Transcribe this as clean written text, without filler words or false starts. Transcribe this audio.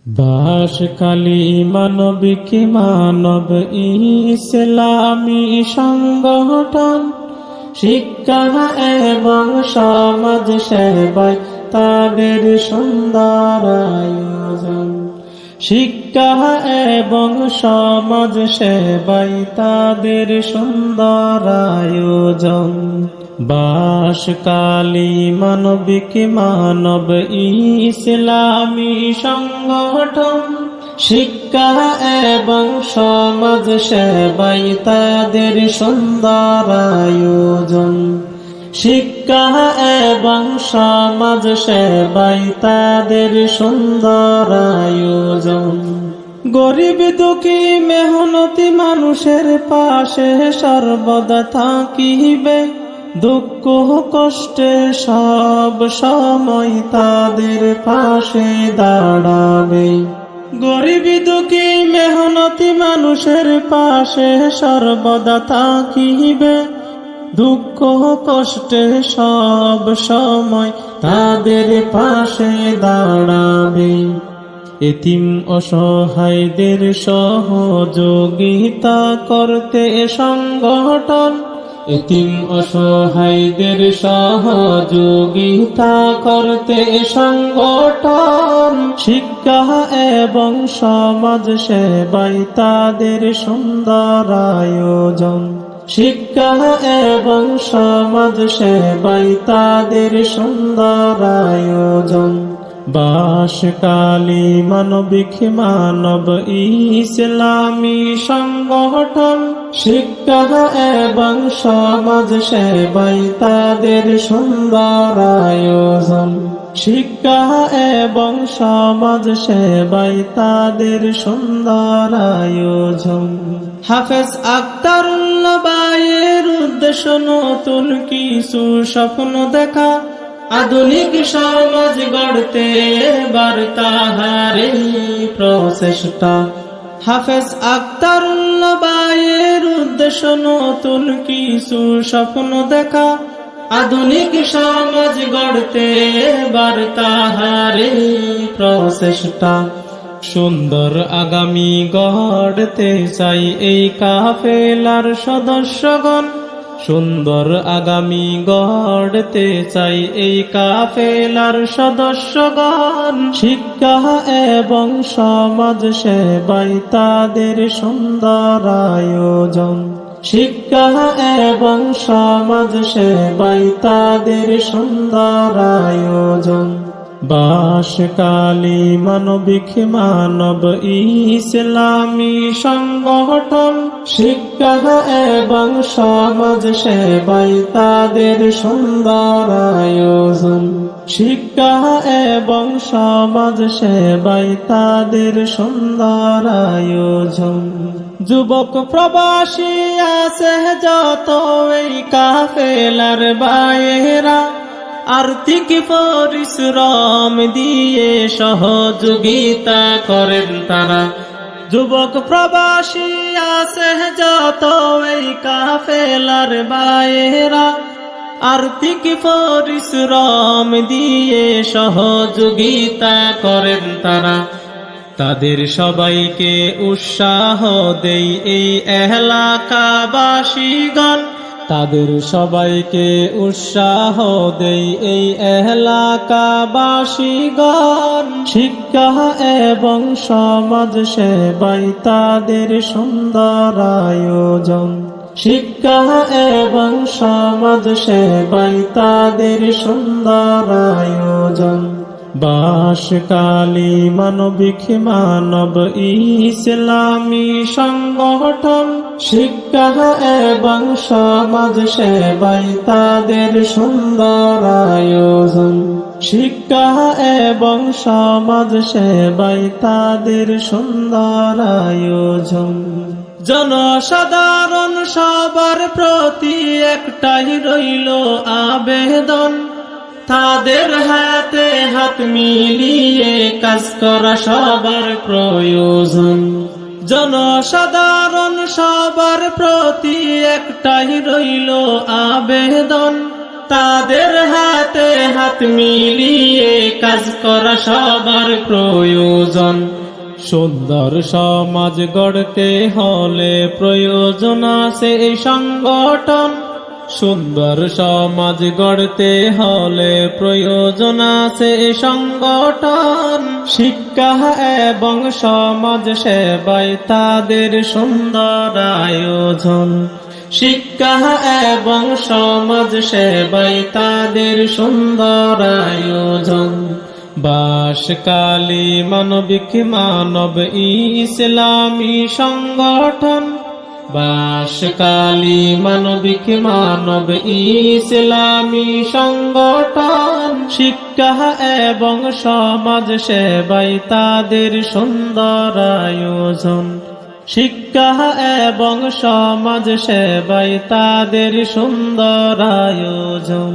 বাঁশখালী মানবিক মানব ইসলামী সংগঠন শিক্ষা এবং সমাজ সেবায় তাদের সুন্দর আয়োজন। শিক্ষা এবং সমাজ সেবায় তাদের সুন্দর আয়োজন। বাঁশখালী মানবিক মানব ইসলামী সংগঠন শিক্ষা এবং সমাজ সেবায় তাদের সুন্দর আয়োজন। শিক্ষা এবং সমাজ সেবায় তাদের সুন্দর আয়োজন। গরিব দুঃখী মেহনতি মানুষের পাশে সর্বদা থাকিবে, দুঃখ কষ্টে সব সময় তাদের পাশে দাঁড়াবে। গরিব দুঃখী মেহনতি মানুষের পাশে সর্বদা থাকিবে, দুঃখ কষ্টে সব সময় তাদের পাশে দাঁড়াবে। এতিম অসহায়দের সহযোগিতা করতে সংগঠন, এতিম অসহায়দের সহযোগিতা করতে সংগঠন। শিক্ষা এবং সমাজ সেবায় তাদের সুন্দর আয়োজন। শিক্ষা এবং সমাজ সেবায় তাদের সুন্দর আয়োজন। বাঁশখালী মানবিক মানব ইসলামী সংগঠন শিক্ষা এবং সমাজ সেবায় তাদের সুন্দর আয়োজন। শিক্ষা এবং সমাজ সেবায় তাদের সুন্দর আয়োজন। হাফেজ আখতারুল্লাহ ভাইয়ের উদ্দেশ্য নতুন কিছু স্বপ্ন দেখা, আধুনিক সমাজ গড়তে এবার তাহারই প্রচেষ্টা। হাফেজ আখতারুল্লাহ ভাইয়ের উদ্দেশ্য নতুন কিছু স্বপ্ন দেখা, আধুনিক সমাজ গড়তে এবার তাহারই প্রচেষ্টা। সুন্দর আগামী গড়তে চাই এই কাফেলার সদস্যগণ, সুন্দর আগামী গড়তে চাই এই কাফেলার সদস্যগণ। শিক্ষা এবং সমাজ সেবায় তাদের সুন্দর আয়োজন। শিক্ষা এবং সমাজ সেবায় তাদের সুন্দর আয়োজন। বাঁশখালী মানবিক মানব ইসলামী সংগঠন শিক্ষা এবং সমাজ সেবায় তাদের সুন্দর আয়োজন। শিক্ষা এবং সমাজ সেবায় তাদের সুন্দর আয়োজন। যুবক প্রবাসী আছে যত এই কাফেলার ভাইয়েরা, আর্থিক পরিশ্রম দিয়ে সহযোগিতা করেন তারা। যুবক প্রবাসী আছে যত এই কাফেলার ভাইয়েরা, আর্থিক পরিশ্রম দিয়ে সহযোগিতা করেন তারা। তাদের সবাইকে উৎসাহ দেই এই এলাকাবাসীগণ, তাদের সবাইকে উৎসাহ দেই এই এলাকাবাসীগণ। শিক্ষা এবং সমাজ সেবায় তাদের সুন্দর আয়োজন। শিক্ষা এবং সমাজ সেবায় তাদের সুন্দর আয়োজন। বাঁশখালী মানবিক মানব ইসলামী সংগঠন শিক্ষা এবং সমাজ সেবায় তাদের সুন্দর আয়োজন। শিক্ষা এবং সমাজ সেবায় তাদের সুন্দর আয়োজন। জনসাধারণ সবার প্রতি একটাই রইল আবেদন, তাদের হাতে হাত মিলিয়ে কাজ করা সবার প্রয়োজন। জনসাধারণ সবার প্রতি একটাই রইল আবেদন, তাদের হাতে হাত মিলিয়ে কাজ করা সবার প্রয়োজন। সুন্দর সমাজ গড়তে হলে প্রয়োজন আছে এই সংগঠন। সুন্দর সমাজ গড়তে হলে প্রয়োজন আছে এই সংগঠন। শিক্ষা এবং সমাজ সেবায় তাদের সুন্দর আয়োজন। শিক্ষা এবং সমাজ সেবায় তাদের সুন্দর আয়োজন। বাসকালী মানবিক মানব ইসলামী সংগঠন। বাসকালী মানবিক মানব ইসলামী সংগঠন। শিক্ষা এবং সমাজ সেবায় তাদের সুন্দর আয়োজন। শিক্ষা এবং সমাজ সেবায় তাদের সুন্দর আয়োজন।